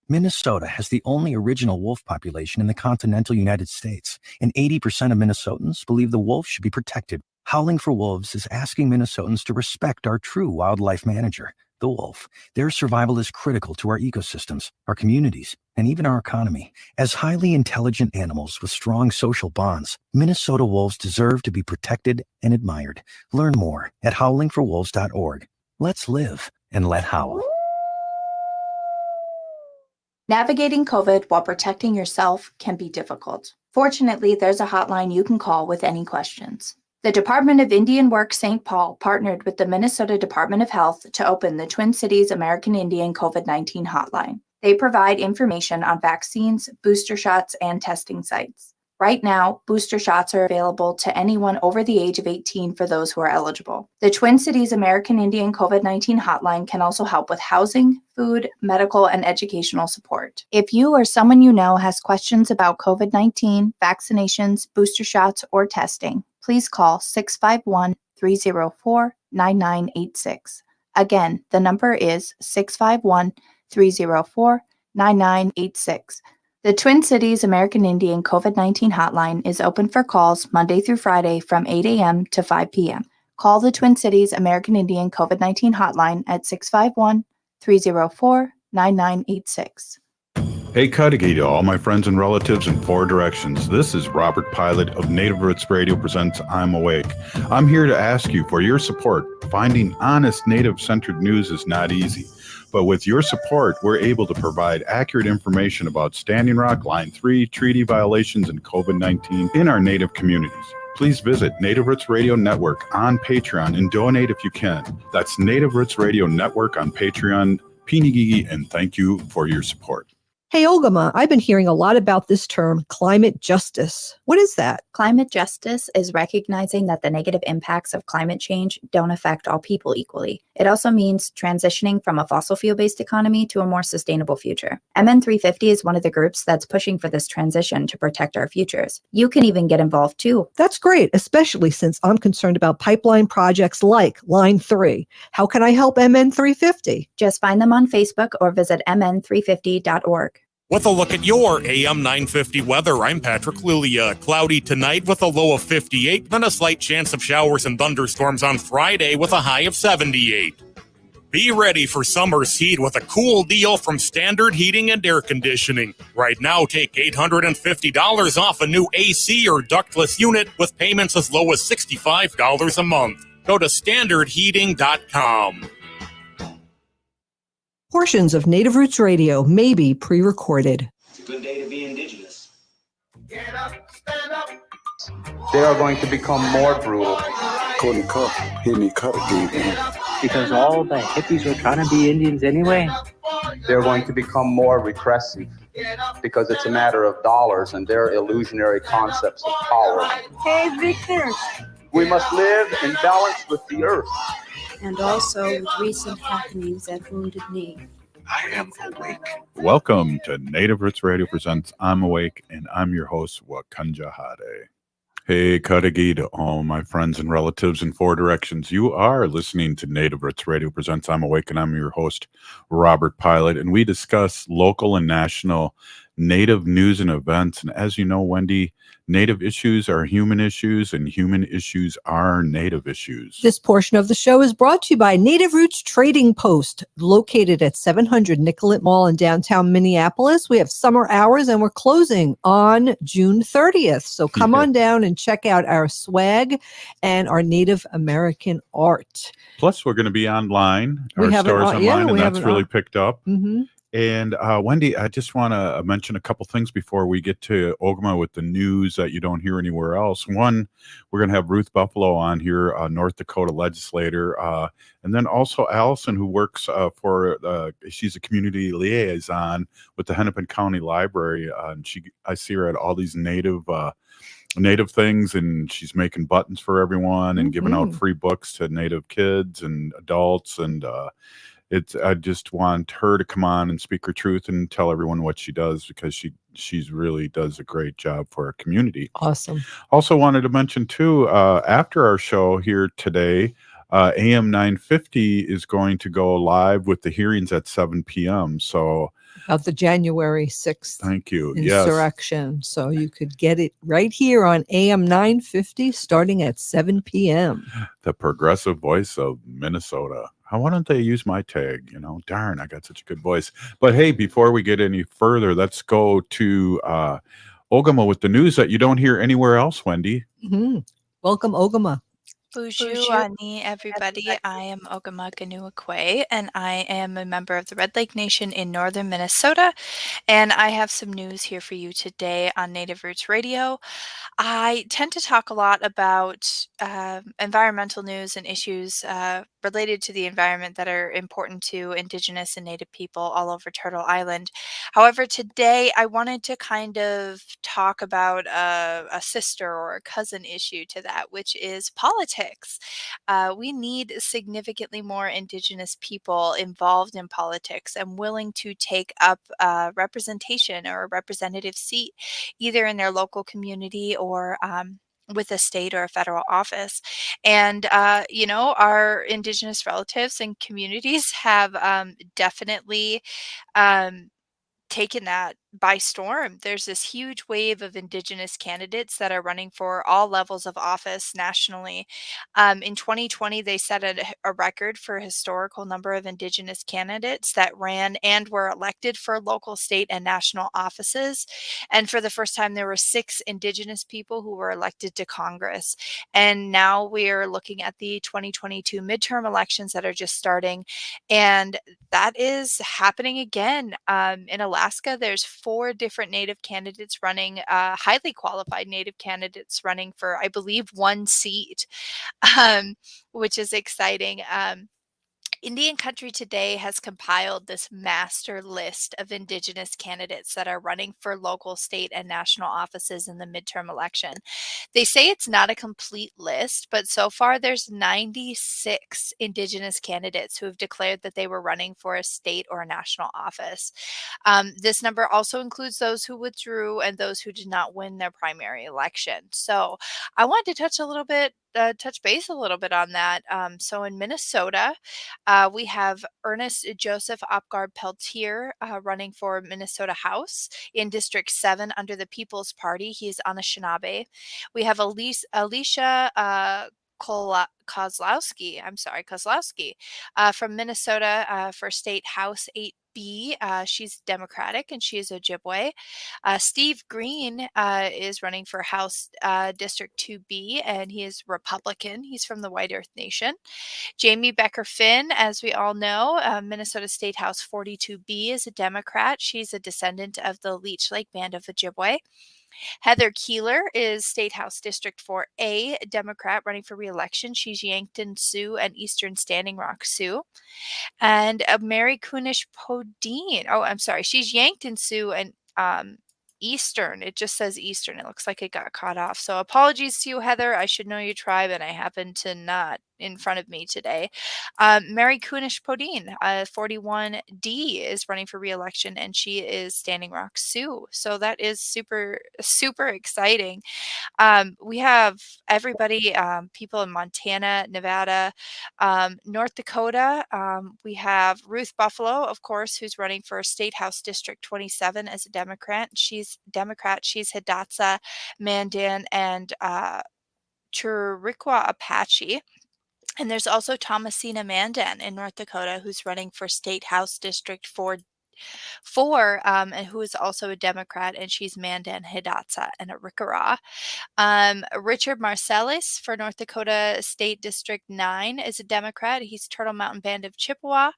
Minnesota has the only original wolf population in the continental United States, and 80% of Minnesotans believe the wolf should be protected. Howling for Wolves is asking Minnesotans to respect our true wildlife manager, the wolf. Their survival is critical to our ecosystems, our communities, and even our economy. As highly intelligent animals with strong social bonds, Minnesota wolves deserve to be protected and admired. Learn more at howlingforwolves.org. Let's live and let howl. Navigating COVID while protecting yourself can be difficult. Fortunately, there's a hotline you can call with any questions. The Department of Indian Work St. Paul partnered with the Minnesota Department of Health to open the Twin Cities American Indian COVID-19 hotline. They provide information on vaccines, booster shots, and testing sites. Right now, booster shots are available to anyone over the age of 18 for those who are eligible. The Twin Cities American Indian COVID-19 hotline can also help with housing, food, medical, and educational support. If you or someone you know has questions about COVID-19, vaccinations, booster shots, or testing, please call 651-304-9986. Again, the number is 651-304-9986. The Twin Cities American Indian COVID-19 hotline is open for calls Monday through Friday from 8 a.m. to 5 p.m. Call the Twin Cities American Indian COVID-19 hotline at 651-304-9986. Hey, Cudahy to all my friends and relatives in four directions. This is Robert Pilot of Native Roots Radio presents I'm Awake. I'm here to ask you for your support. Finding honest Native-centered news is not easy. But with your support, we're able to provide accurate information about Standing Rock, Line 3, treaty violations, and COVID-19 in our Native communities. Please visit Native Roots Radio Network on Patreon and donate if you can. That's Native Roots Radio Network on Patreon. Pinigigi, and thank you for your support. Hey, Ogimaa, I've been hearing a lot about this term, climate justice. What is that? Climate justice is recognizing that the negative impacts of climate change don't affect all people equally. It also means transitioning from a fossil fuel-based economy to a more sustainable future. MN350 is one of the groups that's pushing for this transition to protect our futures. You can even get involved too. That's great, especially since I'm concerned about pipeline projects like Line 3. How can I help MN350? Just find them on Facebook or visit mn350.org. With a look at your AM 950 weather, I'm Patrick Lilia. Cloudy tonight with a low of 58, then a slight chance of showers and thunderstorms on Friday with a high of 78. Be ready for summer's heat with a cool deal from Standard Heating and Air Conditioning. Right now, take $850 off a new AC or ductless unit with payments as low as $65 a month. Go to standardheating.com. Portions of Native Roots Radio may be pre-recorded. It's a good day to be Indigenous. Get up, stand up. They are going to become more brutal. Because all the hippies were trying to be Indians anyway. They're going to become more repressive because it's a matter of dollars and their illusionary concepts of power. Hey, Victor. We must live in balance with the earth. And also with recent happenings at Wounded Knee. I am awake. Welcome to Native Roots Radio presents I'm Awake, and I'm your host, Wakanja Hade. Hey, Cudahy to all my friends and relatives in four directions. You are listening to Native Roots Radio presents I'm Awake, and I'm your host, Robert Pilot, and we discuss local and national Native news and events. And as you know, Wendy, Native issues are human issues, and human issues are Native issues. This portion of the show is brought to you by Native Roots Trading Post, located at 700 Nicollet Mall in downtown Minneapolis. We have summer hours, and we're closing on June 30th. So come on down and check out our swag and our Native American art. Plus, we're going to be online. Our store's online, and that's really picked up. Mm-hmm. And Wendy, I just want to mention a couple things before we get to Ogimaa with the news that you don't hear anywhere else. One, we're going to have Ruth Buffalo on here, North Dakota legislator, and then also Allison, who works she's a community liaison with the Hennepin County Library. And I see her at all these Native things, and she's making buttons for everyone and giving out free books to Native kids and adults, and I just want her to come on and speak her truth and tell everyone what she does, because she's really does a great job for our community. Awesome. Also wanted to mention too, after our show here today, AM 950 is going to go live with the hearings at 7 p.m. So of the January 6th Thank you. Yes. insurrection. So you could get it right here on AM 950 starting at 7 p.m. The progressive voice of Minnesota. Why don't they use my tag? Darn, I got such a good voice. But hey, before we get any further, let's go to Ogimaa with the news that you don't hear anywhere else, Wendy. Mm-hmm. Welcome, Ogimaa. Bonjour, Ani, everybody. I am Ogimaa Giniw Ikwe, and I am a member of the Red Lake Nation in northern Minnesota. And I have some news here for you today on Native Roots Radio. I tend to talk a lot about environmental news and issues related to the environment that are important to Indigenous and Native people all over Turtle Island. However, today I wanted to kind of talk about a sister or a cousin issue to that, which is politics. We need significantly more Indigenous people involved in politics and willing to take up representation or a representative seat, either in their local community or with a state or a federal office. And, our Indigenous relatives and communities have definitely taken that by storm. There's this huge wave of Indigenous candidates that are running for all levels of office nationally. In 2020, they set a record for a historical number of Indigenous candidates that ran and were elected for local, state, and national offices. And for the first time, there were 6 Indigenous people who were elected to Congress. And now we're looking at the 2022 midterm elections that are just starting. And that is happening again. In Alaska, there's 4 different Native candidates running, highly qualified Native candidates running for, I believe, 1 seat, which is exciting. Indian Country Today has compiled this master list of Indigenous candidates that are running for local, state, and national offices in the midterm election. They say it's not a complete list, but so far there's 96 Indigenous candidates who have declared that they were running for a state or a national office. This number also includes those who withdrew and those who did not win their primary election. So I wanted to touch base a little bit on that. So in Minnesota, we have Ernest Joseph Opgard Peltier running for Minnesota House in District 7 under the People's Party. He's Anishinaabe. We have Alicia Kozlowski from Minnesota for State House 8B. She's Democratic and she is Ojibwe. Steve Green is running for House District 2B and he is Republican. He's from the White Earth Nation. Jamie Becker Finn, as we all know, Minnesota State House 42B is a Democrat. She's a descendant of the Leech Lake Band of Ojibwe. Heather Keeler is State House District 4A, Democrat running for re-election. She's Yankton Sioux and Eastern Standing Rock Sioux. And Mary Kunish Podine. Oh, I'm sorry. She's Yankton Sioux and Eastern. It just says Eastern. It looks like it got caught off. So apologies to you, Heather. I should know your tribe, and I happen to not in front of me today. Mary Kunish Podine, 41D, is running for re-election, and she is Standing Rock Sioux. So that is super, super exciting. We have everybody, people in Montana, Nevada, North Dakota. We have Ruth Buffalo, of course, who's running for State House District 27 as a Democrat. She's Hidatsa, Mandan, and Chiricahua Apache. And there's also Thomasina Mandan in North Dakota who's running for State House District 4, and who is also a Democrat, and she's Mandan, Hidatsa, and Arikara. Richard Marcellus for North Dakota State District 9 is a Democrat. He's Turtle Mountain Band of Chippewa.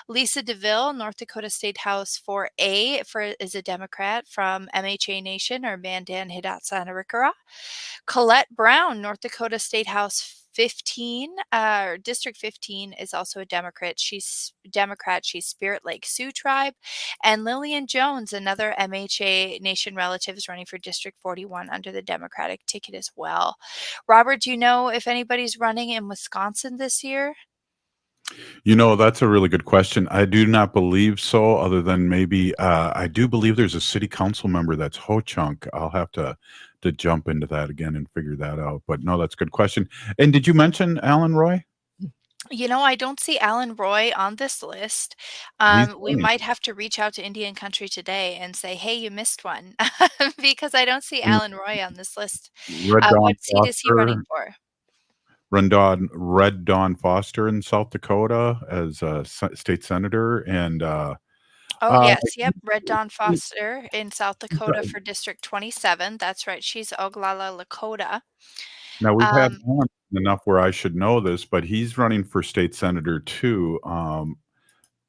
Lisa DeVille, North Dakota State House 4A is a Democrat from MHA Nation, or Mandan, Hidatsa, and Arikara. Colette Brown, North Dakota State House 15, District 15 is also a Democrat. She's Spirit Lake Sioux Tribe. And Lillian Jones, another MHA Nation relative, is running for District 41 under the Democratic ticket as well. Robert, do you know if anybody's running in Wisconsin this year? That's a really good question. I do not believe so, other than maybe I do believe there's a city council member that's Ho-Chunk. I'll have to jump into that again and figure that out. But no, that's a good question. And did you mention Alan Roy? I don't see Alan Roy on this list. He's We running. might have to reach out to Indian Country today and say, "Hey, you missed one," because I don't see And Alan Roy on this list. Red Dawn What seat is he running Foster, for? Red Dawn Foster in South Dakota as a state senator, and Oh, uh, yes, yep, Red Dawn Foster in South Dakota for District 27. That's right, she's Oglala Lakota. now we've had Um, Alan enough where I should know this, but he's running for state senator too. And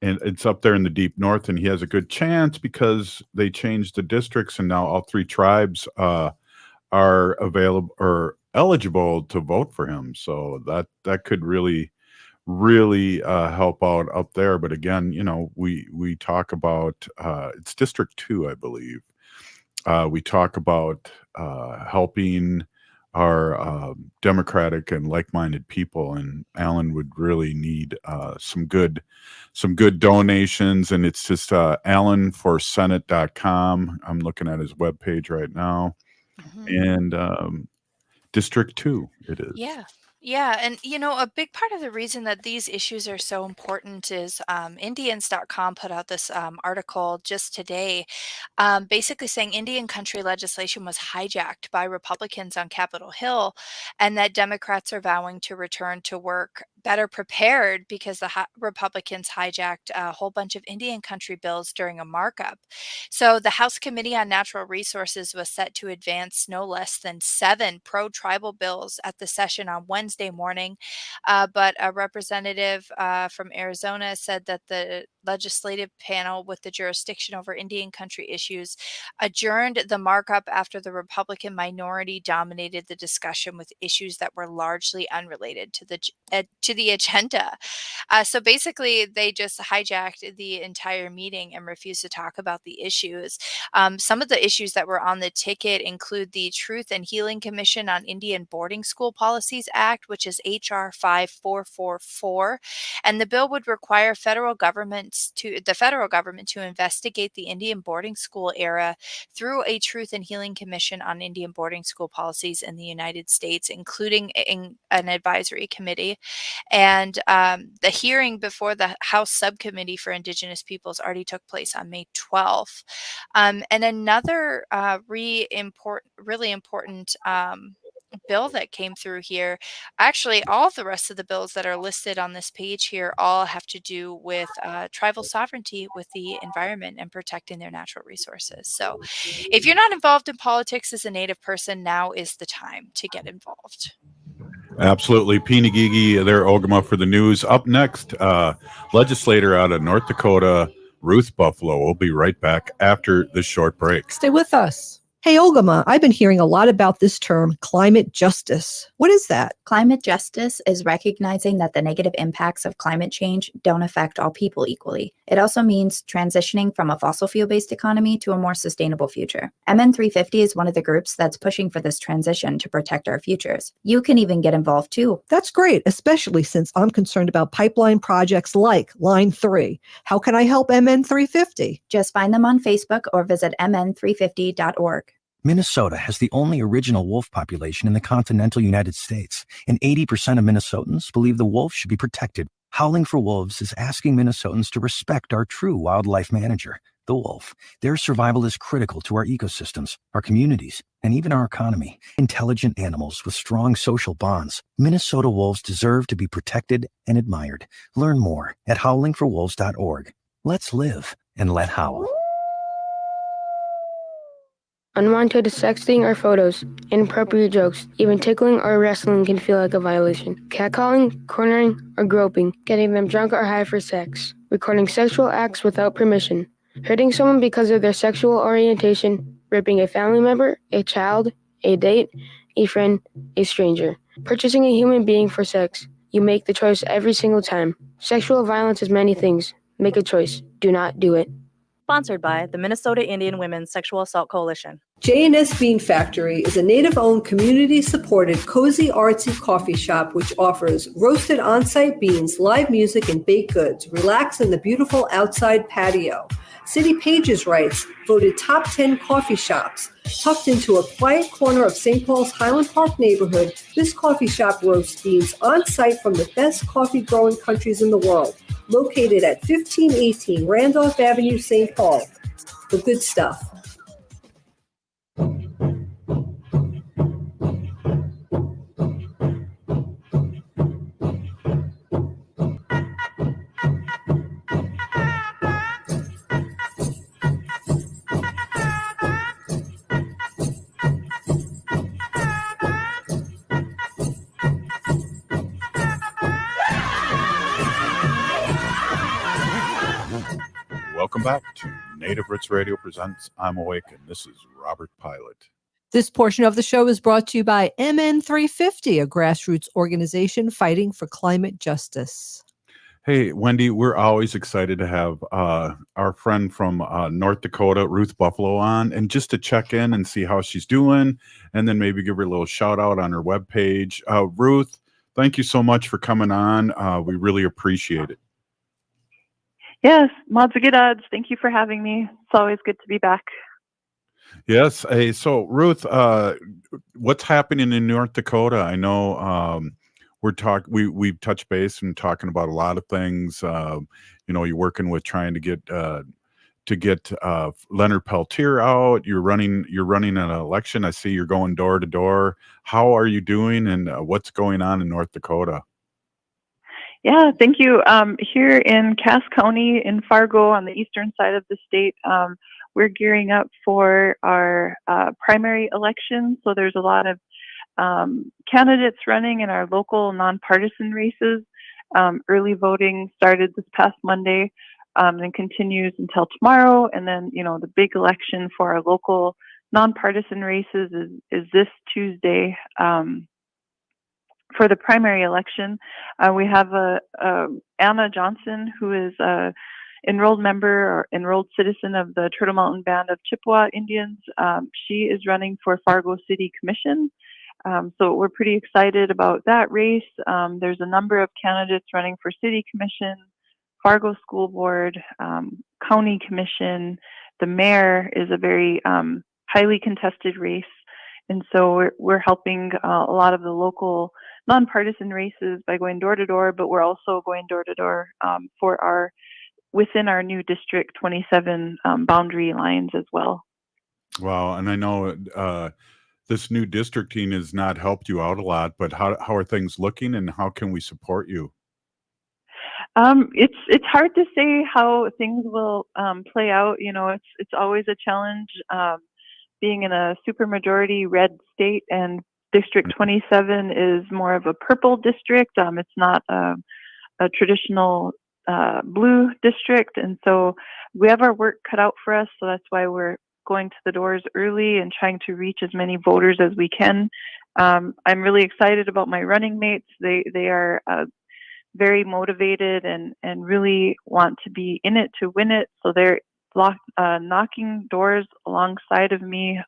it's up there in the deep north, and he has a good chance because they changed the districts, and now all three tribes are available or eligible to vote for him. So that could really help out up there. But again, we talk about it's District 2, I believe. We talk about helping our democratic and like-minded people, and Alan would really need some good donations. And it's just alanforsenate.com. I'm looking at his webpage right now, and District 2 it is. Yeah. Yeah. And, a big part of the reason that these issues are so important is Indians.com put out this article just today, basically saying Indian country legislation was hijacked by Republicans on Capitol Hill, and that Democrats are vowing to return to work better prepared because the Republicans hijacked a whole bunch of Indian country bills during a markup. So the House Committee on Natural Resources was set to advance no less than 7 pro-tribal bills at the session on Wednesday morning. But a representative from Arizona said that the legislative panel with the jurisdiction over Indian country issues adjourned the markup after the Republican minority dominated the discussion with issues that were largely unrelated to the agenda. So basically, they just hijacked the entire meeting and refused to talk about the issues. Some of the issues that were on the ticket include the Truth and Healing Commission on Indian Boarding School Policies Act, which is HR 5444, and the bill would require the federal government to investigate the Indian boarding school era through a Truth and Healing Commission on Indian boarding school policies in the United States, including an advisory committee. And the hearing before the House Subcommittee for Indigenous Peoples already took place on May 12th. And another really important bill that came through here, actually all of the rest of the bills that are listed on this page here all have to do with tribal sovereignty, with the environment and protecting their natural resources. So if you're not involved in politics as a Native person, now is the time to get involved. Absolutely. Pinagigi, there, Ogimaa for the news. Up next, legislator out of North Dakota, Ruth Buffalo. We'll be right back after this short break. Stay with us. Hey, Ogimaa, I've been hearing a lot about this term, climate justice. What is that? Climate justice is recognizing that the negative impacts of climate change don't affect all people equally. It also means transitioning from a fossil fuel-based economy to a more sustainable future. MN350 is one of the groups that's pushing for this transition to protect our futures. You can even get involved too. That's great, especially since I'm concerned about pipeline projects like Line 3. How can I help MN350? Just find them on Facebook or visit mn350.org. Minnesota has the only original wolf population in the continental United States, and 80% of Minnesotans believe the wolf should be protected. Howling for Wolves is asking Minnesotans to respect our true wildlife manager, the wolf. Their survival is critical to our ecosystems, our communities, and even our economy. Intelligent animals with strong social bonds. Minnesota wolves deserve to be protected and admired. Learn more at howlingforwolves.org. Let's live and let howl. Unwanted sexting or photos, inappropriate jokes, even tickling or wrestling can feel like a violation. Catcalling, cornering, or groping, getting them drunk or high for sex, recording sexual acts without permission, hurting someone because of their sexual orientation, raping a family member, a child, a date, a friend, a stranger, purchasing a human being for sex. You make the choice every single time. Sexual violence is many things. Make a choice. Do not do it. Sponsored by the Minnesota Indian Women's Sexual Assault Coalition. J&S Bean Factory is a Native-owned, community-supported, cozy, artsy coffee shop which offers roasted on-site beans, live music, and baked goods. Relax in the beautiful outside patio. City Pages writes, voted top 10 coffee shops. Tucked into a quiet corner of St. Paul's Highland Park neighborhood, this coffee shop roasts beans on site from the best coffee growing countries in the world. Located at 1518 Randolph Avenue, St. Paul. The good stuff. Welcome back to Native Roots Radio Presents I'm Awake, and this is Robert Pilot. This portion of the show is brought to you by MN350, a grassroots organization fighting for climate justice. Hey, Wendy, we're always excited to have our friend from North Dakota, Ruth Buffalo, on, and just to check in and see how she's doing, and then maybe give her a little shout out on her webpage. Ruth, thank you so much for coming on. We really appreciate it. Yes, mods are good odds. Thank you for having me. It's always good to be back. Yes. Hey, so Ruth, what's happening in North Dakota? I know we've touched base and talking about a lot of things. You're working with trying to get Leonard Peltier out. You're running an election. I see you're going door to door. How are you doing, and what's going on in North Dakota? Yeah, thank you. Here in Cass County in Fargo on the eastern side of the state, we're gearing up for our primary election. So there's a lot of candidates running in our local nonpartisan races. Early voting started this past Monday and continues until tomorrow. And then, the big election for our local nonpartisan races is this Tuesday. For the primary election, we have Anna Johnson, who is a enrolled member or enrolled citizen of the Turtle Mountain Band of Chippewa Indians. She is running for Fargo City Commission. So we're pretty excited about that race. There's a number of candidates running for City Commission, Fargo School Board, County Commission. The mayor is a very highly contested race. And so we're helping a lot of the local nonpartisan races by going door to door, but we're also going door to door within our new District 27 boundary lines as well. Wow, and I know this new districting has not helped you out a lot, but how are things looking, and how can we support you? It's hard to say how things will play out. It's always a challenge being in a supermajority red state, and District 27 is more of a purple district. It's not a traditional blue district, and so we have our work cut out for us. So that's why we're going to the doors early and trying to reach as many voters as we can. I'm really excited about my running mates. They are very motivated and really want to be in it to win it. So they're knocking doors alongside of me.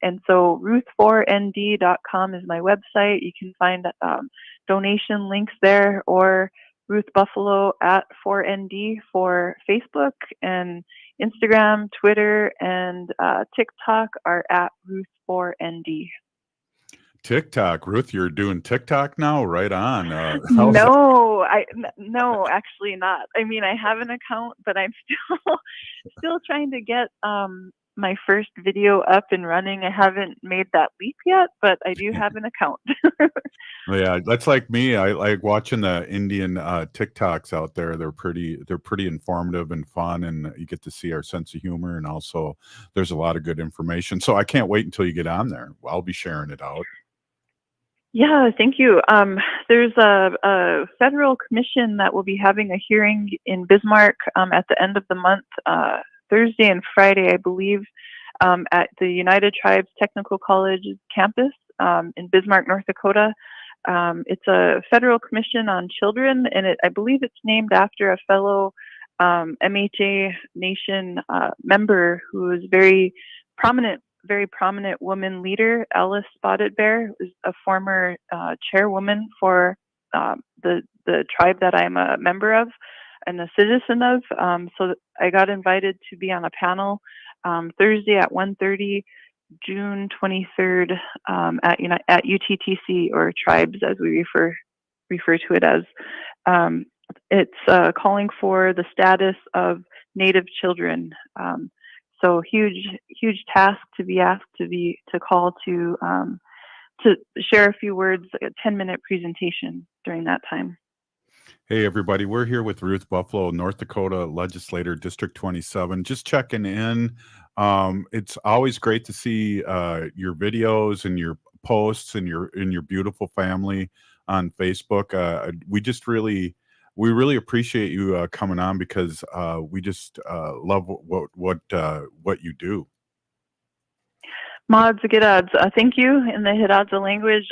And so ruth4nd.com is my website. You can find donation links there, or Ruth Buffalo at 4ND for Facebook, and Instagram, Twitter, and TikTok are at Ruth4ND. TikTok, Ruth, you're doing TikTok now? Right on. No, actually not. I mean, I have an account, but I'm still trying to get my first video up and running. I haven't made that leap yet, but I do have an account. Yeah, that's like me. I like watching the Indian TikToks out there. They're pretty informative and fun, and you get to see our sense of humor, and also there's a lot of good information. So I can't wait until you get on there. I'll be sharing it out. Yeah, thank you. There's a federal commission that will be having a hearing in Bismarck at the end of the month, Thursday and Friday, I believe, at the United Tribes Technical College campus in Bismarck, North Dakota. It's a federal commission on children, and I believe it's named after a fellow MHA Nation member who is very prominent woman leader. Alice Spotted Bear is a former chairwoman for the tribe that I'm a member of and a citizen of. So I got invited to be on a panel Thursday at 1:30 June 23rd at UTTC, or Tribes as we refer to it as. It's calling for the status of Native children. So huge task to be asked to call to share a few words, like a 10-minute presentation during that time. Hey, everybody. We're here with Ruth Buffalo, North Dakota Legislator, District 27. Just checking in. It's always great to see your videos and your posts and your beautiful family on Facebook. We really appreciate you coming on, because we just love what you do. Mods, Gidads, thank you in the Hidatsa language.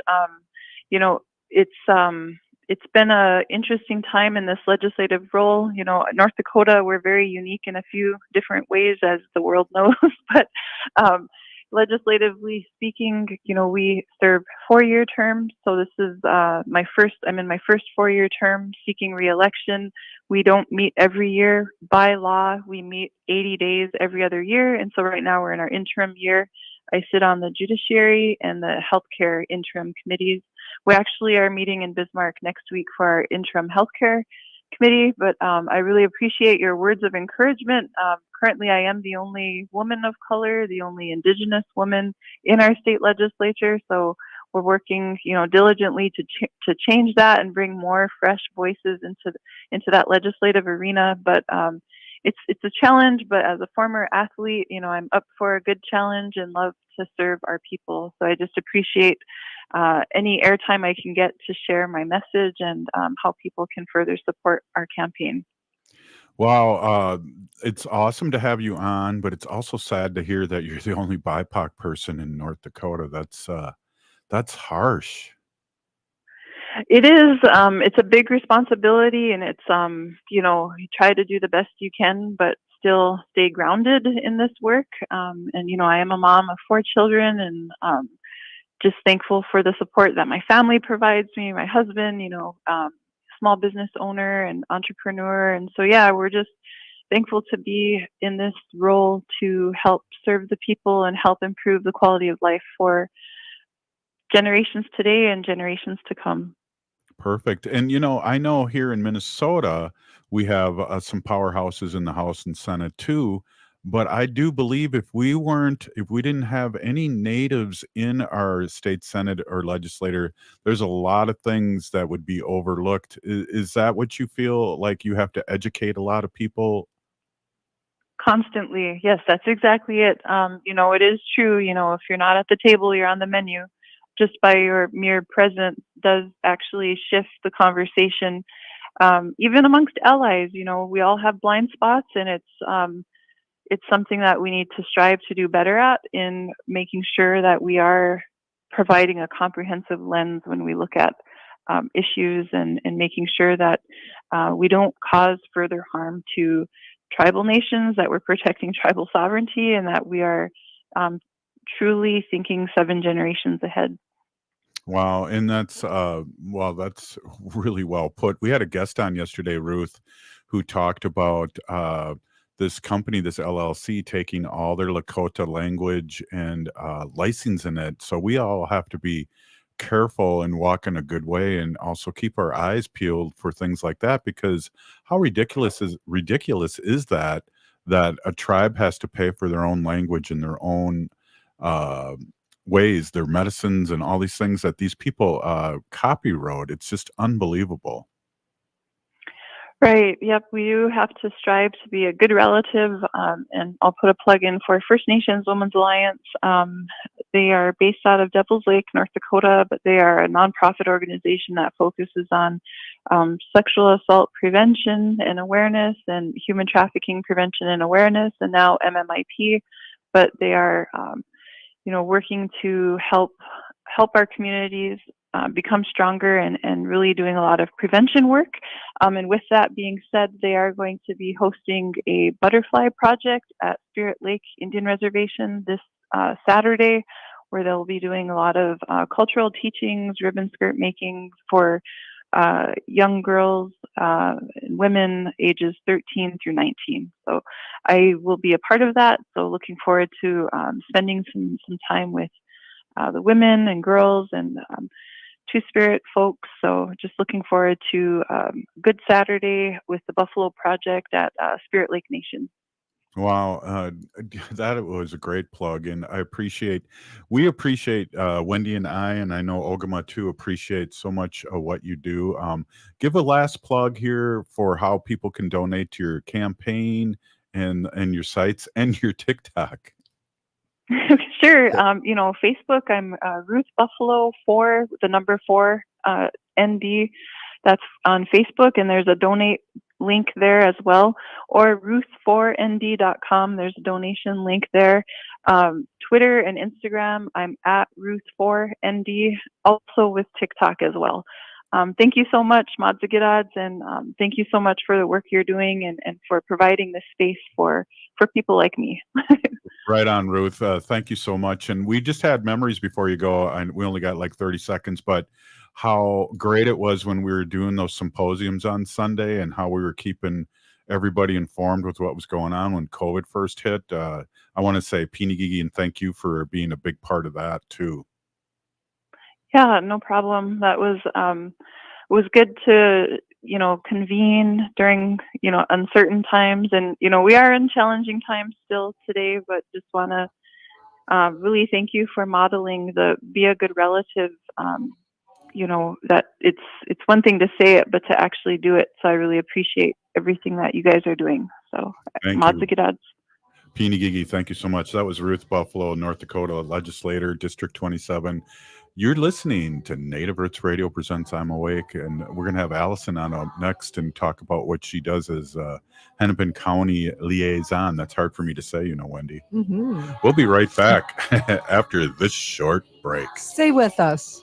It's been an interesting time in this legislative role. North Dakota, we're very unique in a few different ways, as the world knows, but legislatively speaking, we serve 4-year terms. So this is I'm in my first 4-year term seeking re-election. We don't meet every year. By law, we meet 80 days every other year. And so right now we're in our interim year. I sit on the Judiciary and the Healthcare interim committees. We actually are meeting in Bismarck next week for our interim healthcare committee, but I really appreciate your words of encouragement. Currently, I am the only woman of color, the only Indigenous woman in our state legislature, so we're working, diligently to change that and bring more fresh voices into that legislative arena. But it's a challenge, but as a former athlete, I'm up for a good challenge and love to serve our people. So I just appreciate any airtime I can get to share my message and how people can further support our campaign. Wow, it's awesome to have you on, but it's also sad to hear that you're the only BIPOC person in North Dakota. That's harsh. It is. It's a big responsibility, and it's you try to do the best you can, but still stay grounded in this work. And I am a mom of 4 children, and just thankful for the support that my family provides me. My husband, small business owner and entrepreneur, and so yeah, we're just thankful to be in this role to help serve the people and help improve the quality of life for generations today and generations to come. Perfect. And I know here in Minnesota we have some powerhouses in the House and Senate too. But I do believe if we didn't have any natives in our state Senate or legislature, there's a lot of things that would be overlooked. Is that what you feel like you have to educate a lot of people? Constantly. Yes, that's exactly it. It is true. If you're not at the table, you're on the menu. Just by your mere presence does actually shift the conversation. Even amongst allies, we all have blind spots, and it's something that we need to strive to do better at, in making sure that we are providing a comprehensive lens when we look at issues, and making sure that we don't cause further harm to tribal nations, that we're protecting tribal sovereignty, and that we are truly thinking 7 generations ahead. Wow, and that's really well put. We had a guest on yesterday, Ruth, who talked about this company, this LLC, taking all their Lakota language and licensing it. So we all have to be careful and walk in a good way, and also keep our eyes peeled for things like that, because how ridiculous is that a tribe has to pay for their own language and their own ways, their medicines, and all these things that these people copywrote. It's just unbelievable. Right. Yep. We do have to strive to be a good relative. And I'll put a plug in for First Nations Women's Alliance. They are based out of Devils Lake, North Dakota, but they are a nonprofit organization that focuses on sexual assault prevention and awareness, and human trafficking prevention and awareness, and now MMIP. But they are working to help our communities become stronger, and really doing a lot of prevention work. And with that being said, they are going to be hosting a butterfly project at Spirit Lake Indian Reservation this Saturday, where they'll be doing a lot of cultural teachings, ribbon skirt making for young girls, women ages 13 through 19. So I will be a part of that. So looking forward to spending some time with the women and girls and Two-Spirit folks. So just looking forward to a good Saturday with the Buffalo Project at Spirit Lake Nation. Wow, that was a great plug, and we appreciate Wendy and I know Ogimaa too appreciate so much of what you do. Give a last plug here for how people can donate to your campaign and your sites and your TikTok. Sure. Facebook, I'm Ruth Buffalo 4, the number 4, ND. That's on Facebook, and there's a donate link there as well, or ruth4nd.com. There's a donation link there. Twitter and Instagram, I'm at ruth4nd, also with TikTok as well. Thank you so much, Madzigidads, and thank you so much for the work you're doing and for providing this space for people like me. Right on, Ruth. Thank you so much. And we just had memories before you go, and we only got like 30 seconds, but how great it was when we were doing those symposiums on Sunday and how we were keeping everybody informed with what was going on when COVID first hit. I want to say Pinigigi and thank you for being a big part of that too. Yeah, no problem. That was good to, convene during, uncertain times. And, we are in challenging times still today, but just want to really thank you for modeling be a good relative. That it's one thing to say it, but to actually do it. So I really appreciate everything that you guys are doing. So Madzigidads. Pinigigi, thank you so much. That was Ruth Buffalo, North Dakota legislator, District 27. You're listening to Native Roots Radio presents I'm Awake, and we're going to have Allison on up next and talk about what she does as Hennepin County liaison. That's hard for me to say, Wendy. Mm-hmm. We'll be right back after this short break. Stay with us.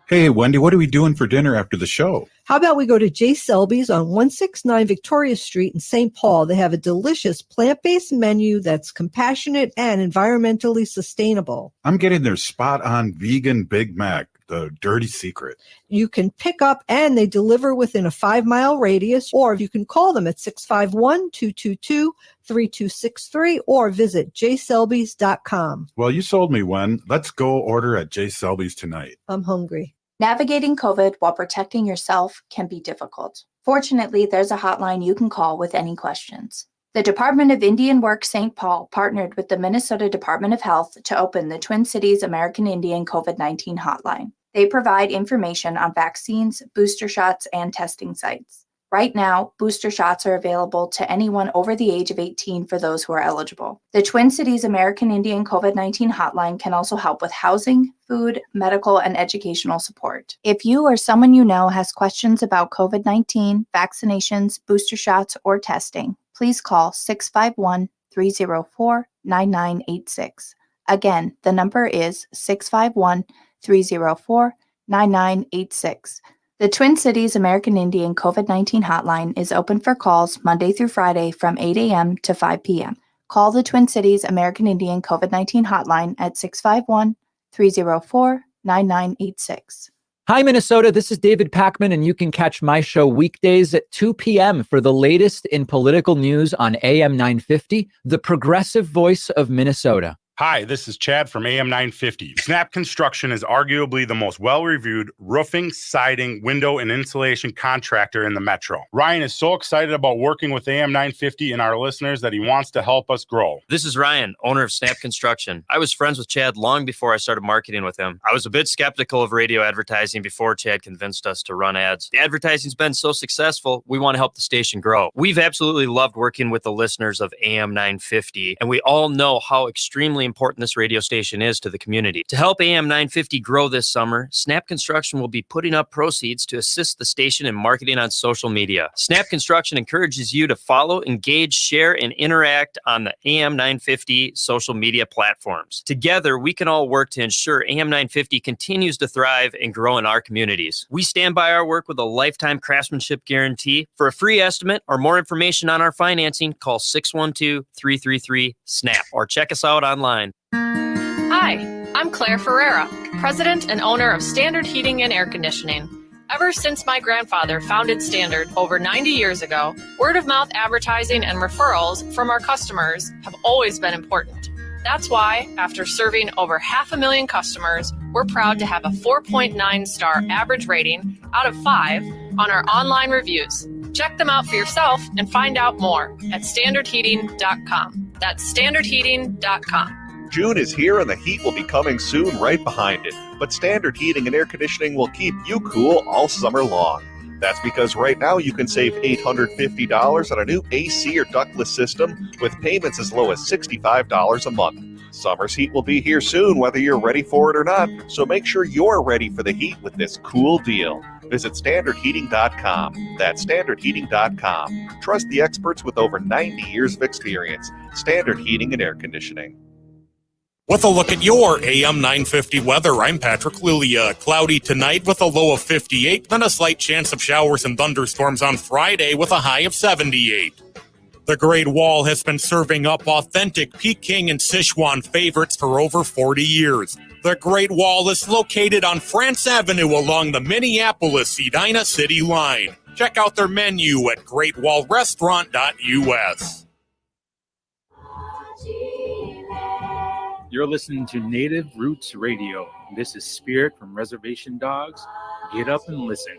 Hey, Wendy, what are we doing for dinner after the show? How about we go to J. Selby's on 169 Victoria Street in St. Paul? They have a delicious plant-based menu that's compassionate and environmentally sustainable. I'm getting their spot-on vegan Big Mac, the dirty secret. You can pick up and they deliver within a 5-mile radius, or you can call them at 651-222-3263 or visit jselbys.com. Well, you sold me one. Let's go order at J. Selby's tonight. I'm hungry. Navigating COVID while protecting yourself can be difficult. Fortunately, there's a hotline you can call with any questions. The Department of Indian Work St. Paul partnered with the Minnesota Department of Health to open the Twin Cities American Indian COVID-19 hotline. They provide information on vaccines, booster shots, and testing sites. Right now, booster shots are available to anyone over the age of 18 for those who are eligible. The Twin Cities American Indian COVID-19 hotline can also help with housing, food, medical, and educational support. If you or someone you know has questions about COVID-19, vaccinations, booster shots, or testing, please call 651-304-9986. Again, the number is 651-304-9986. The Twin Cities American Indian COVID-19 hotline is open for calls Monday through Friday from 8 a.m. to 5 p.m. Call the Twin Cities American Indian COVID-19 hotline at 651-304-9986. Hi, Minnesota. This is David Packman, and you can catch my show weekdays at 2 p.m. for the latest in political news on AM 950, the progressive voice of Minnesota. Hi, this is Chad from AM 950. Snap Construction is arguably the most well-reviewed roofing, siding, window, and insulation contractor in the metro. Ryan is so excited about working with AM 950 and our listeners that he wants to help us grow. This is Ryan, owner of Snap Construction. I was friends with Chad long before I started marketing with him. I was a bit skeptical of radio advertising before Chad convinced us to run ads. The advertising's been so successful, we want to help the station grow. We've absolutely loved working with the listeners of AM 950, and we all know how extremely important this radio station is to the community. To help AM 950 grow this summer, Snap Construction will be putting up proceeds to assist the station in marketing on social media. Snap Construction encourages you to follow, engage, share, and interact on the AM 950 social media platforms. Together, we can all work to ensure AM 950 continues to thrive and grow in our communities. We stand by our work with a lifetime craftsmanship guarantee. For a free estimate or more information on our financing, call 612-333-SNAP or check us out online. Hi, I'm Claire Ferreira, president and owner of Standard Heating and Air Conditioning. Ever since my grandfather founded Standard over 90 years ago, word-of-mouth advertising and referrals from our customers have always been important. That's why, after serving over 500,000 customers, we're proud to have a 4.9-star average rating out of 5 on our online reviews. Check them out for yourself and find out more at standardheating.com. That's standardheating.com. June is here and the heat will be coming soon right behind it. But Standard Heating and Air Conditioning will keep you cool all summer long. That's because right now you can save $850 on a new AC or ductless system with payments as low as $65 a month. Summer's heat will be here soon, whether you're ready for it or not, so make sure you're ready for the heat with this cool deal. Visit standardheating.com. That's standardheating.com. Trust the experts with over 90 years of experience. Standard Heating and Air Conditioning. With a look at your AM 950 weather, I'm Patrick Lilia. Cloudy tonight with a low of 58, then a slight chance of showers and thunderstorms on Friday with a high of 78. The Great Wall has been serving up authentic Peking and Sichuan favorites for over 40 years. The Great Wall is located on France Avenue along the Minneapolis-Edina City line. Check out their menu at greatwallrestaurant.us. You're listening to Native Roots Radio. This is Spirit from Reservation Dogs. Get up and listen.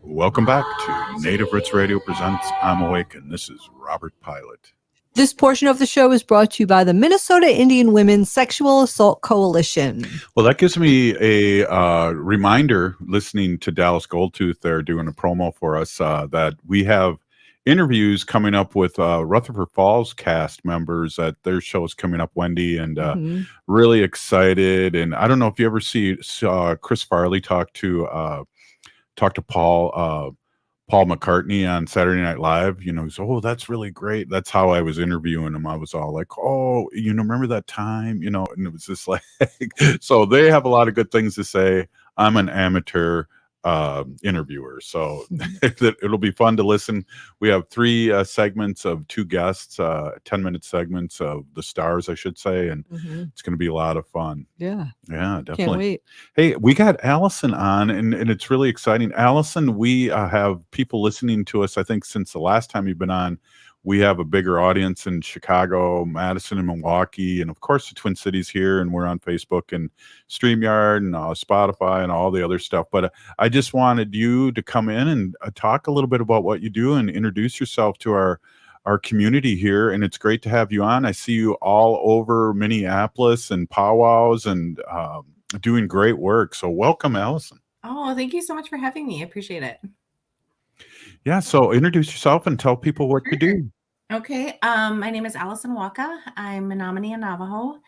Welcome back to Native Roots Radio presents I'm Awake, and this is Robert Pilot. This portion of the show is brought to you by the Minnesota Indian Women's Sexual Assault Coalition. Well, that gives me a reminder, listening to Dallas Goldtooth there doing a promo for us, that we have interviews coming up with Rutherford Falls cast members at their shows coming up, Wendy, and really excited. And I don't know if you ever saw Chris Farley talk to Paul McCartney on Saturday Night Live. You know, he's, oh, that's really great. That's how I was interviewing him. I was all like, oh, remember that time? And it was just like, so they have a lot of good things to say. I'm an amateur interviewer, so it'll be fun to listen. We have 3 segments of 2 guests, 10-minute segments of the stars, I should say, and it's going to be a lot of fun. Yeah, definitely. Can't wait. Hey, we got Allison on, and it's really exciting. Allison, we have people listening to us, I think, since the last time you've been on. We have a bigger audience in Chicago, Madison, and Milwaukee, and of course the Twin Cities here. And we're on Facebook and StreamYard and Spotify and all the other stuff. But I just wanted you to come in and talk a little bit about what you do and introduce yourself to our community here. And it's great to have you on. I see you all over Minneapolis and powwows and doing great work. So welcome, Allison. Oh, thank you so much for having me. I appreciate it. Yeah, so introduce yourself and tell people what you do. Okay, my name is Allison Waka. I'm Menominee and Navajo.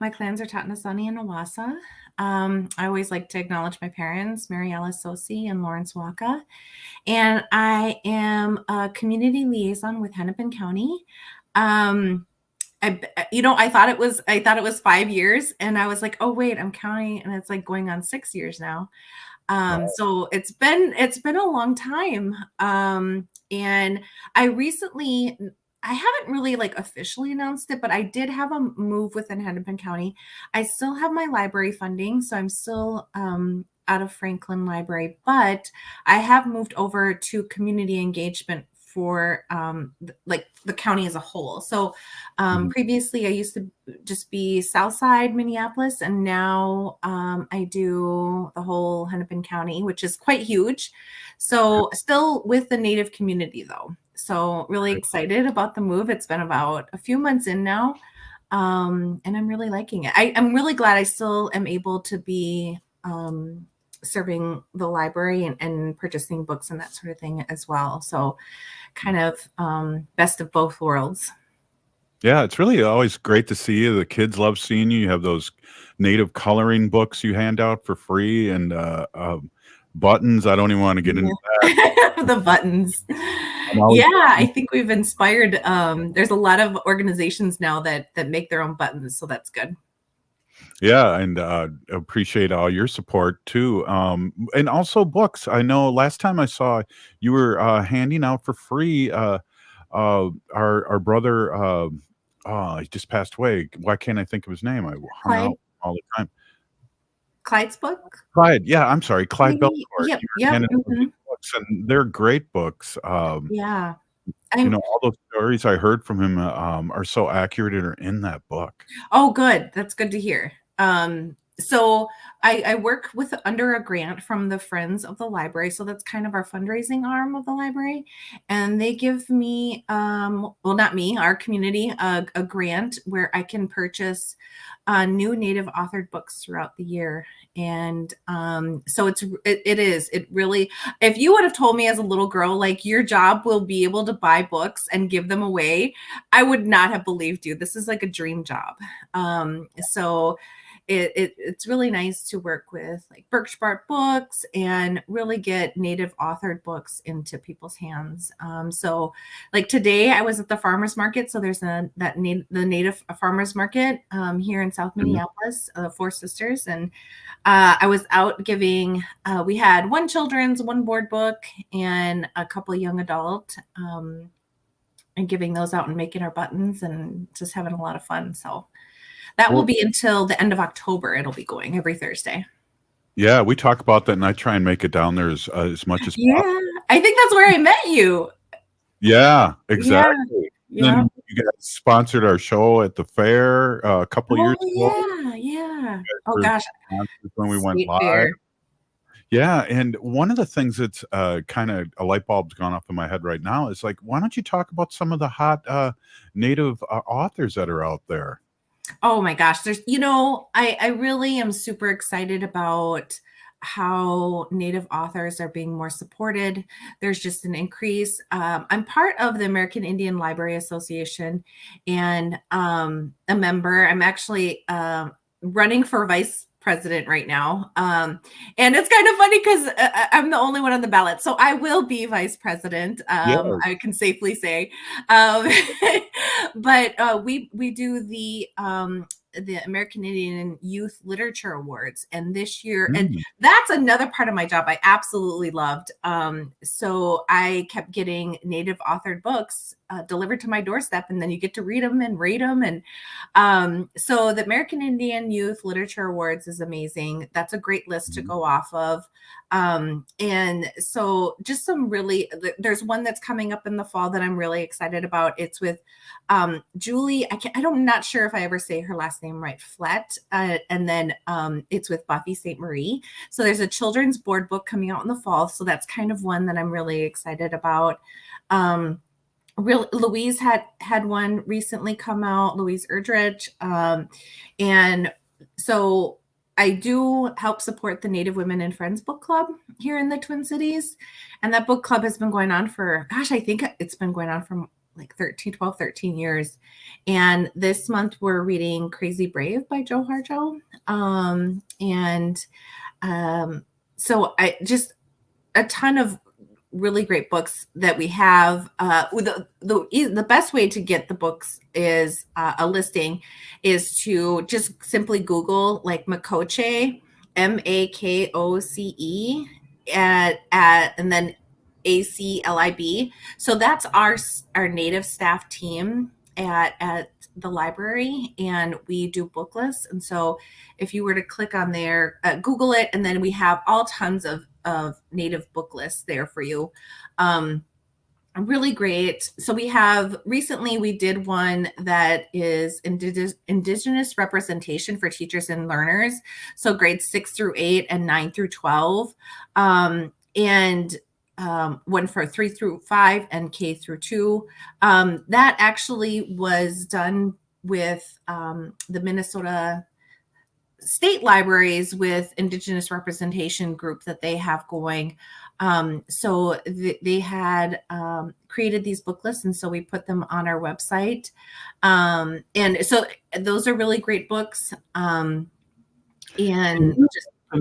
My clans are Tatanasani and Owasso. I always like to acknowledge my parents, Mary Alice Sosi and Lawrence Waka. And I am a community liaison with Hennepin County. I thought it was 5 years, and I was like, oh wait, I'm counting, and it's like going on 6 years now. So it's been a long time. And I haven't really officially announced it, but I did have a move within Hennepin County. I still have my library funding, so I'm still out of Franklin Library, but I have moved over to community engagement for the county as a whole. So previously I used to just be Southside Minneapolis, and now I do the whole Hennepin County, which is quite huge. So still with the Native community though. So really excited about the move. It's been about a few months in now, and I'm really liking it. I'm really glad I still am able to be serving the library and purchasing books and that sort of thing as well. So kind of best of both worlds. Yeah, it's really always great to see you. The kids love seeing you. You have those Native coloring books you hand out for free, and buttons. I don't even want to get into that. The buttons. Yeah, I think we've inspired. There's a lot of organizations now that make their own buttons, so that's good. Yeah, and appreciate all your support too. And also books. I know last time I saw you were handing out for free our brother Oh, he just passed away. Why can't I think of his name? I hung Clyde? out all the time. Clyde's book? Clyde, yeah, I'm sorry, Clyde Belcourt. Yep, He yep. handed out these Mhm. books, and they're great books. Yeah. You know, all those stories I heard from him are so accurate and are in that book. Oh, good. That's good to hear. So I work with under a grant from the Friends of the Library. So that's kind of our fundraising arm of the library. And they give me, well, not me, our community, a grant where I can purchase new Native authored books throughout the year. And so it really, if you would have told me as a little girl, like your job will be able to buy books and give them away, I would not have believed you. This is like a dream job. So it's really nice to work with like Birch Bark Books and really get Native authored books into people's hands. So like today I was at the farmers market. So there's the Native farmers market here in South Minneapolis, Four Sisters. And I was out giving, we had one children's, one board book, and a couple young adult, and giving those out and making our buttons and just having a lot of fun. So that will be until the end of October. It'll be going every Thursday. Yeah, we talk about that, and I try and make it down there as much as Yeah, possible. I think that's where I met you. Yeah, exactly. Yeah. Then you guys sponsored our show at the fair a couple years ago. Yeah. Oh For gosh. sponsors when we went State live. fair. Yeah, and one of the things that's kind of a light bulb's gone off in my head right now is like, why don't you talk about some of the hot Native authors that are out there? Oh my gosh. There's, I really am super excited about how Native authors are being more supported. There's just an increase. I'm part of the American Indian Library Association and a member. I'm actually running for vice president right now. And it's kind of funny because I'm the only one on the ballot. So I will be vice president. I can safely say. But we do the American Indian Youth Literature Awards. And this year, and that's another part of my job I absolutely loved. So I kept getting Native authored books delivered to my doorstep, and then you get to read them and rate them. And so the American Indian Youth Literature Awards is amazing. That's a great list to go off of. And so just some really, there's one that's coming up in the fall that I'm really excited about. It's with Julie. I'm not sure if I ever say her last name right, Flett. And then it's with Buffy St. Marie. So there's a children's board book coming out in the fall. So that's kind of one that I'm really excited about. Louise had one recently come out, Louise Erdrich. And so I do help support the Native Women and Friends Book Club here in the Twin Cities. And that book club has been going on for, gosh, I think it's been going on for like 13 years. And this month we're reading Crazy Brave by Joe Harjo. So I just a ton of really great books that we have. The best way to get the books is a listing is to just simply Google like Makoche, MAKOCE, and then ACLIB. So that's our Native staff team at the library, and we do book lists. And so if you were to click on there, Google it, and then we have all tons of Native book lists there for you. Really great. So recently we did one that is Indigenous representation for teachers and learners. So grades 6 through 8 and 9 through 12. And one for 3 through 5 and K through 2. That actually was done with the Minnesota State Libraries with Indigenous representation group that they have going. So they had created these book lists, and so we put them on our website. And so those are really great books. And can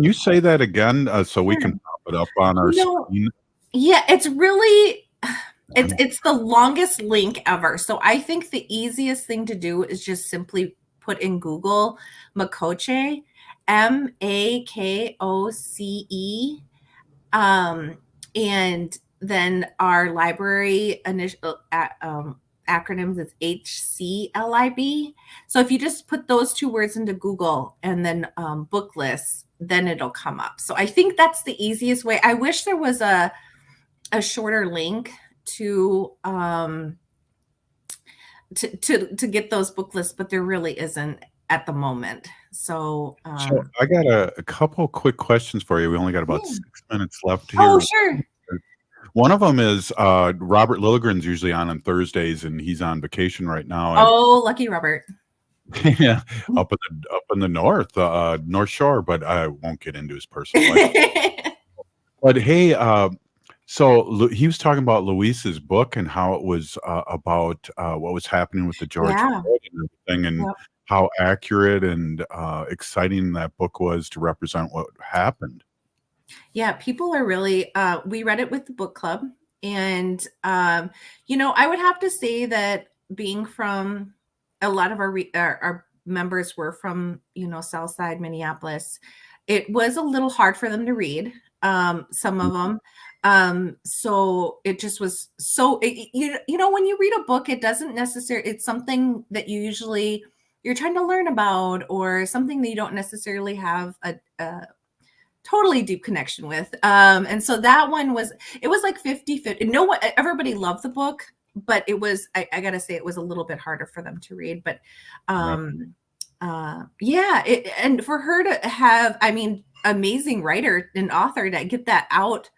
you say that again so we can pop it up on our screen? Yeah, it's really, it's the longest link ever. So I think the easiest thing to do is just simply put in Google Makoche, MAKOCE, and then our library acronyms. It's HCLIB. So if you just put those two words into Google and then book lists, then it'll come up. So I think that's the easiest way. I wish there was a shorter link to get those book lists, but there really isn't at the moment. So I got a couple quick questions for you. We only got about 6 minutes left here. Oh, sure. One of them is Robert Lilligren's usually on Thursdays, and he's on vacation right now. Oh, lucky Robert. Yeah, up in the North Shore, but I won't get into his personal life. But hey, so he was talking about Luis's book and how it was about what was happening with the George Floyd and everything, and how accurate and exciting that book was to represent what happened. Yeah, people are really, we read it with the book club. And, I would have to say that being from a lot of our members were from, Southside Minneapolis, it was a little hard for them to read, some of them. So it just was so, when you read a book, it doesn't necessarily, it's something that you're trying to learn about, or something that you don't necessarily have a totally deep connection with. And so that one was like 50-50. Everybody loved the book, but it was, I gotta say, it was a little bit harder for them to read. But and for her to have, amazing writer and author to get that out,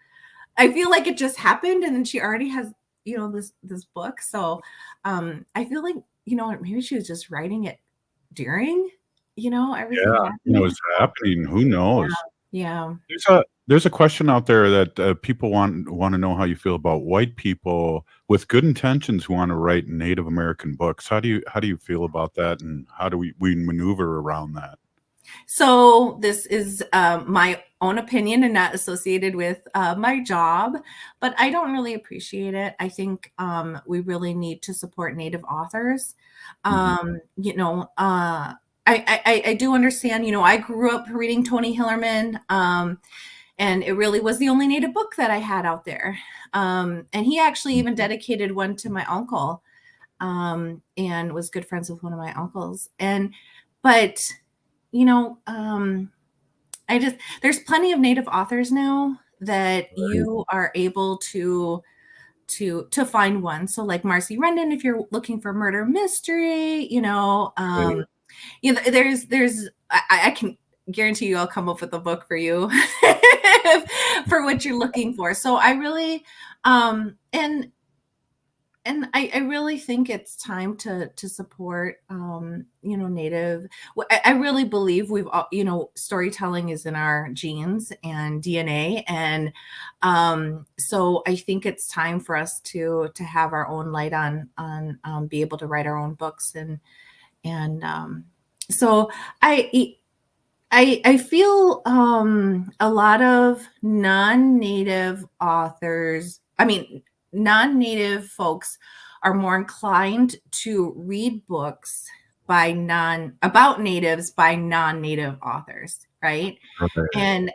I feel like it just happened, and then she already has, this book. So I feel like, maybe she was just writing it during, everything happening. It was happening. Who knows? Yeah. There's a question out there that people want to know how you feel about white people with good intentions who want to write Native American books. How do you feel about that, and how do we maneuver around that? So this is my own opinion and not associated with my job, but I don't really appreciate it. I think we really need to support Native authors. I do understand, I grew up reading Tony Hillerman, and it really was the only Native book that I had out there. And he actually even dedicated one to my uncle, and was good friends with one of my uncles. But there's plenty of Native authors now that you are able to find one. So like Marcy Rendon, if you're looking for murder mystery, there's I can guarantee you I'll come up with a book for you for what you're looking for. So I really and I really think it's time to support Native. I really believe we've all, storytelling is in our genes and DNA, and so I think it's time for us to have our own light on be able to write our own books, and so I feel a lot of non-Native authors, non-Native folks are more inclined to read books about natives by non-Native authors, right? Okay. And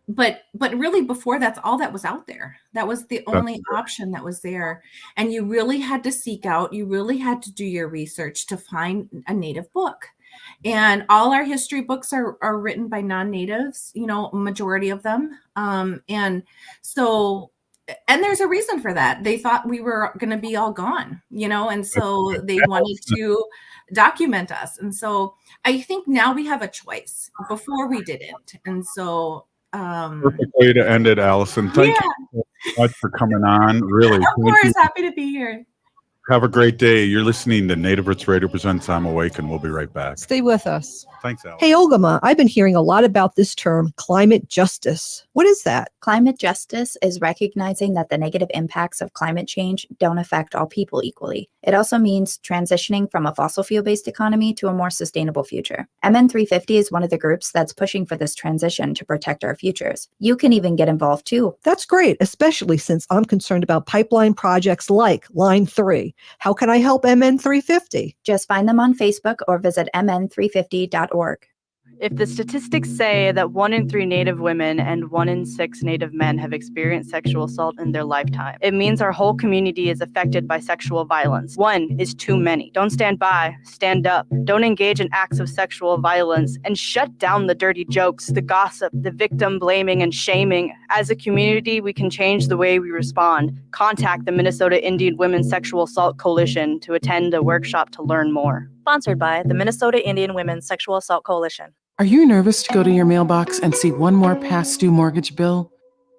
but really before, that's all that was out there. That was the only option that was there. And you really had to seek out, you really had to do your research to find a Native book. And all our history books are written by non-Natives, majority of them. And there's a reason for that. They thought we were going to be all gone, and so they wanted to document us. And so I think now we have a choice. Before we didn't. And so perfect way to end it, Allison. Thank you so much for coming on. Really. Of course, happy to be here. Have a great day. You're listening to Native Roots Radio Presents I'm Awake, and we'll be right back. Stay with us. Thanks, Al. Hey, Ogimaa, I've been hearing a lot about this term, climate justice. What is that? Climate justice is recognizing that the negative impacts of climate change don't affect all people equally. It also means transitioning from a fossil fuel-based economy to a more sustainable future. MN350 is one of the groups that's pushing for this transition to protect our futures. You can even get involved too. That's great, especially since I'm concerned about pipeline projects like Line 3. How can I help MN350? Just find them on Facebook or visit mn350.org. If the statistics say that 1 in 3 Native women and 1 in 6 Native men have experienced sexual assault in their lifetime, it means our whole community is affected by sexual violence. 1 is too many. Don't stand by, stand up. Don't engage in acts of sexual violence, and shut down the dirty jokes, the gossip, the victim blaming and shaming. As a community, we can change the way we respond. Contact the Minnesota Indian Women's Sexual Assault Coalition to attend a workshop to learn more. Sponsored by the Minnesota Indian Women's Sexual Assault Coalition. Are you nervous to go to your mailbox and see one more past due mortgage bill?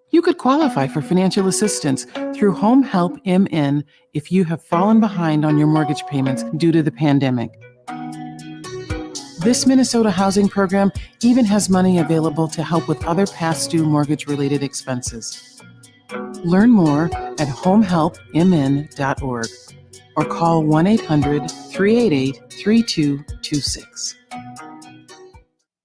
You could qualify for financial assistance through Home Help MN if you have fallen behind on your mortgage payments due to the pandemic. This Minnesota housing program even has money available to help with other past due mortgage-related expenses. Learn more at homehelpmn.org or call 1-800-388-3226.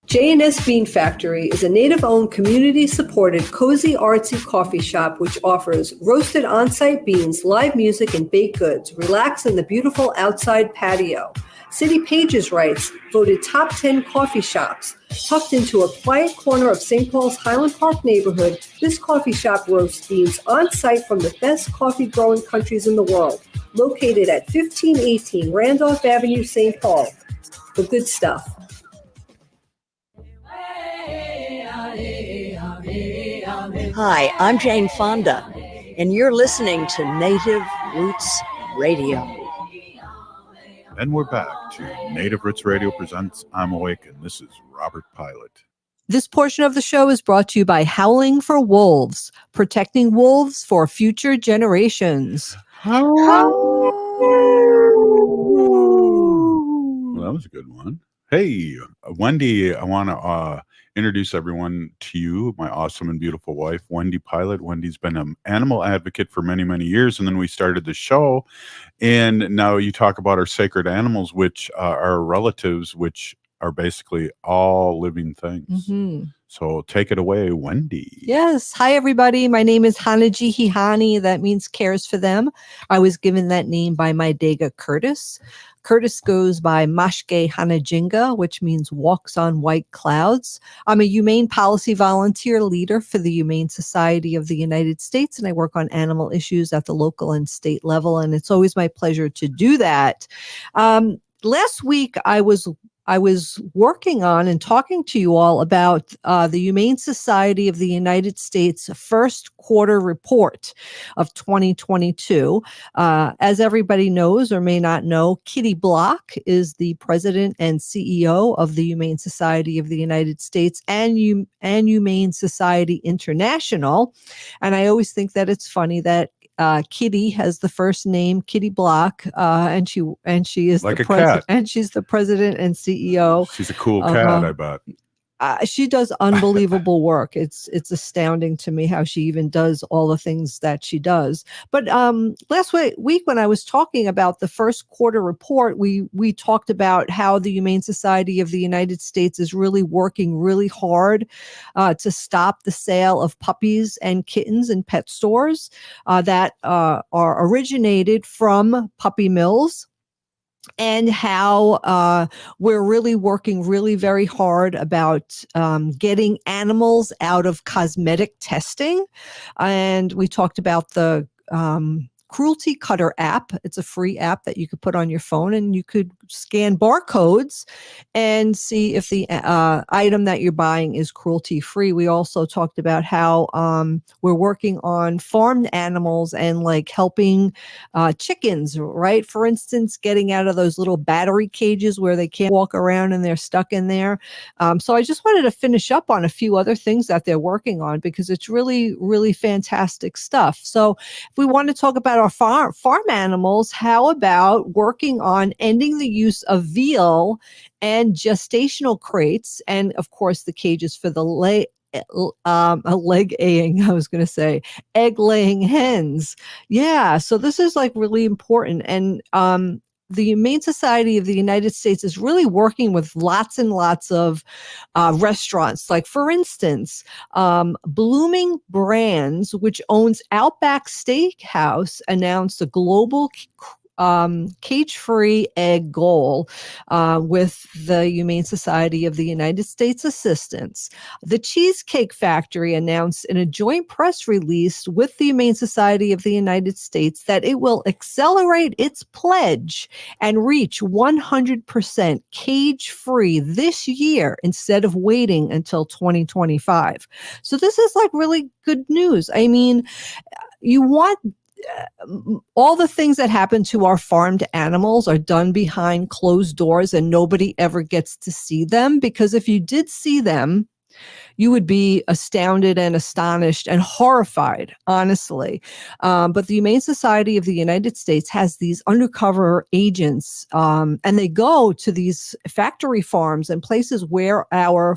J&S Bean Factory is a native-owned, community-supported, cozy, artsy coffee shop which offers roasted on-site beans, live music, and baked goods. Relax in the beautiful outside patio. City Pages writes, voted top 10 coffee shops. Tucked into a quiet corner of St. Paul's Highland Park neighborhood, this coffee shop roasts beans on-site from the best coffee-growing countries in the world. Located at 1518 Randolph Avenue, St. Paul. The good stuff. Hi, I'm Jane Fonda, and you're listening to Native Roots Radio. And we're back to Native Roots Radio presents I'm Awake, and this is Robert Pilot. This portion of the show is brought to you by Howling for Wolves, protecting wolves for future generations. Well, that was a good one. Hey, Wendy, I want to introduce everyone to you, my awesome and beautiful wife, Wendy Pilot. Wendy's been an animal advocate for many, many years, and then we started the show, and now you talk about our sacred animals, which are relatives, which are basically all living things. Mm-hmm. So take it away, Wendy. Yes. Hi, everybody. My name is Hanajihihani. That means cares for them. I was given that name by my Dega Curtis. Curtis goes by Mashke Hanajinga, which means walks on white clouds. I'm a humane policy volunteer leader for the Humane Society of the United States, and I work on animal issues at the local and state level, and it's always my pleasure to do that. Last week, I was working on and talking to you all about the Humane Society of the United States first quarter report of 2022. As everybody knows or may not know, Kitty Block is the president and CEO of the Humane Society of the United States and Humane Society International. And I always think that it's funny that Kitty has the first name Kitty Block, and she is like the a cat, and she's the president and CEO. She's a cool cat, I bet. She does unbelievable work. It's astounding to me how she even does all the things that she does. But last week when I was talking about the first quarter report, we talked about how the Humane Society of the United States is really working really hard to stop the sale of puppies and kittens in pet stores that are originated from puppy mills. And how we're really working really very hard about getting animals out of cosmetic testing. And we talked about the Cruelty Cutter app. It's a free app that you could put on your phone, and you could scan barcodes and see if the item that you're buying is cruelty free. We also talked about how we're working on farmed animals and like helping chickens, right? For instance, getting out of those little battery cages where they can't walk around and they're stuck in there. So I just wanted to finish up on a few other things that they're working on because it's really, really fantastic stuff. So if we want to talk about our farm animals, how about working on ending the use of veal and gestational crates, and of course the cages for the egg laying hens. Yeah, so this is like really important. And the Humane Society of the United States is really working with lots and lots of restaurants. Like, for instance, Blooming Brands, which owns Outback Steakhouse, announced a global cage-free egg goal with the Humane Society of the United States assistance. The Cheesecake Factory announced in a joint press release with the Humane Society of the United States that it will accelerate its pledge and reach 100% cage-free this year instead of waiting until 2025. So this is like really good news. I mean, you want all the things that happen to our farmed animals are done behind closed doors and nobody ever gets to see them, because if you did see them, you would be astounded and astonished and horrified, honestly. But the Humane Society of the United States has these undercover agents, and they go to these factory farms and places where our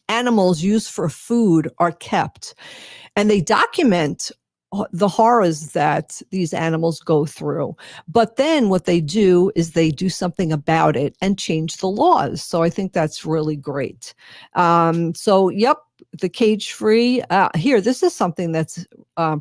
animals used for food are kept. And they document the horrors that these animals go through. But then what they do is they do something about it and change the laws. So I think that's really great. Yep, the cage-free. Here, this is something that's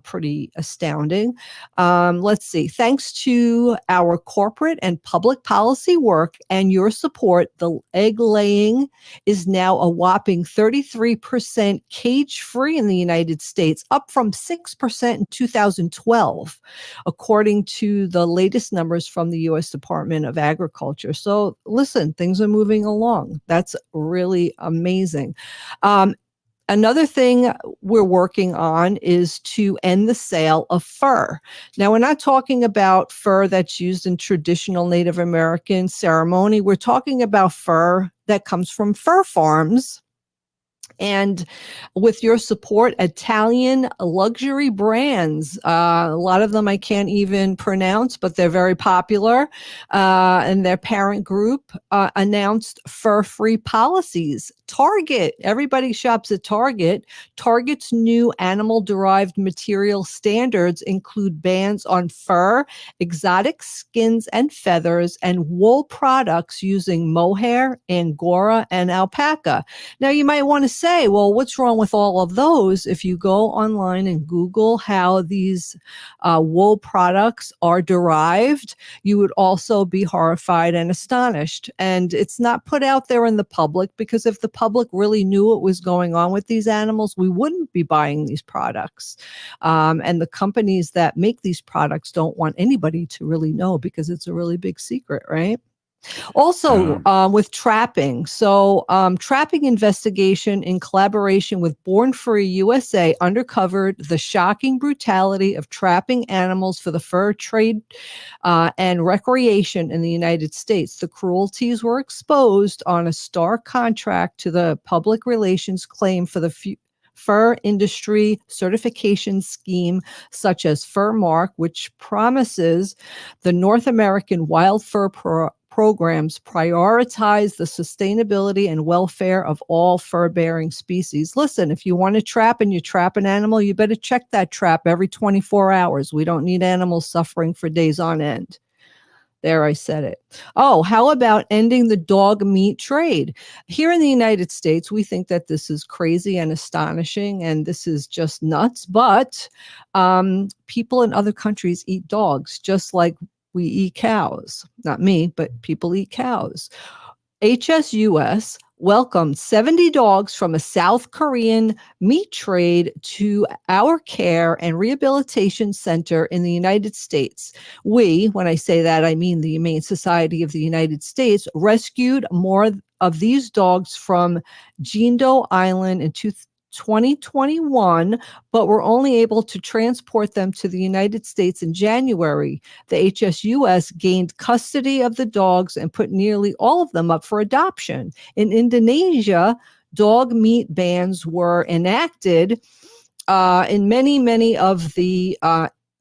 pretty astounding. Let's see. Thanks to our corporate and public policy work and your support, the egg laying is now a whopping 33% cage-free in the United States, up from 6% in 2012, according to the latest numbers from the U.S. Department of Agriculture. So listen, things are moving along. That's really amazing. Another thing we're working on is to end the sale of fur. Now, we're not talking about fur that's used in traditional Native American ceremony. We're talking about fur that comes from fur farms. And with your support, Italian luxury brands, a lot of them I can't even pronounce, but they're very popular. And their parent group announced fur-free policies. Target, everybody shops at Target. Target's new animal-derived material standards include bans on fur, exotic skins and feathers, and wool products using mohair, angora, and alpaca. Now, you might want to say, well, what's wrong with all of those? If you go online and Google how these wool products are derived, you would also be horrified and astonished. And it's not put out there in the public, because if the public really knew what was going on with these animals, we wouldn't be buying these products. And the companies that make these products don't want anybody to really know, because it's a really big secret, right? Also, with trapping. So trapping investigation in collaboration with Born Free USA uncovered the shocking brutality of trapping animals for the fur trade and recreation in the United States. The cruelties were exposed on a stark contrast to the public relations claim for the fur industry certification scheme, such as FurMark, which promises the North American wild fur programs prioritize the sustainability and welfare of all fur-bearing species. Listen, if you want to trap and you trap an animal, you better check that trap every 24 hours. We don't need animals suffering for days on end. There, I said it. Oh, how about ending the dog meat trade? Here in the United States, we think that this is crazy and astonishing, and this is just nuts. But people in other countries eat dogs, just like we eat cows. Not me, but people eat cows. HSUS welcomed 70 dogs from a South Korean meat trade to our care and rehabilitation center in the United States. We, when I say that, I mean the Humane Society of the United States, rescued more of these dogs from Jindo Island in 2021, but were only able to transport them to the United States in January. The HSUS gained custody of the dogs and put nearly all of them up for adoption. In Indonesia, dog meat bans were enacted in many of the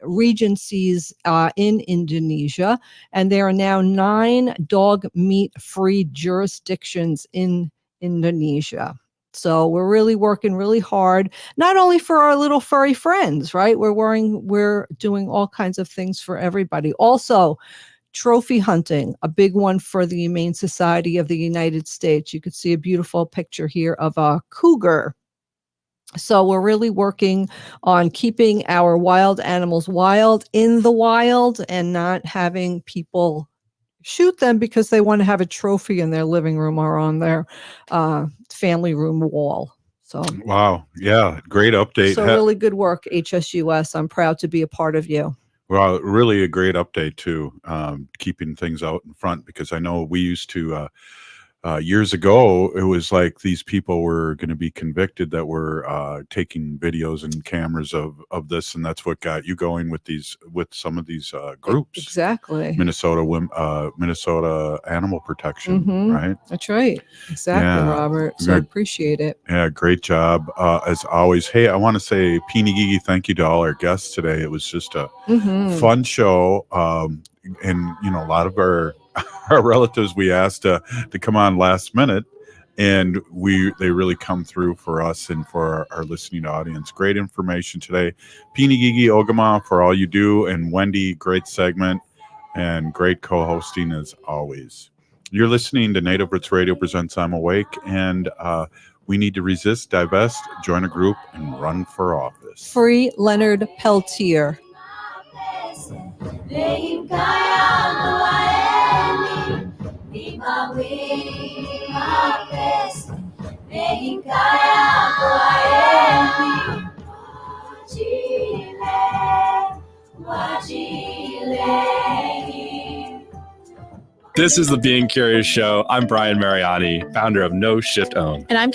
regencies in Indonesia, and there are now 9 dog meat-free jurisdictions in Indonesia. So we're really working really hard, not only for our little furry friends, right? We're doing all kinds of things for everybody. Also, trophy hunting, a big one for the Humane Society of the United States. You could see a beautiful picture here of a cougar. So we're really working on keeping our wild animals wild in the wild and not having people shoot them because they want to have a trophy in their living room or on their family room wall. So Wow. Yeah. Great update. So really good work, HSUS. I'm proud to be a part of you. Well, really a great update too, keeping things out in front, because I know we used to, years ago, it was like these people were going to be convicted that were taking videos and cameras of this, and that's what got you going with some of these groups. Exactly. Minnesota Animal Protection, right? That's right. Exactly, Robert. So I appreciate it. Yeah, great job as always. Hey, I want to say Peeny Gigi, thank you to all our guests today. It was just a fun show, and a lot of our relatives we asked to come on last minute, and they really come through for us and for our listening audience. Great information today. Peeny Gigi, Ogimaa, for all you do, and Wendy, great segment and great co-hosting as always. You're listening to Native Roots Radio presents I'm Awake, and we need to resist, divest, join a group, and run for office. Free Leonard Peltier. This is the Being Curious Show. I'm Brian Mariani, founder of No Shift Own. And I'm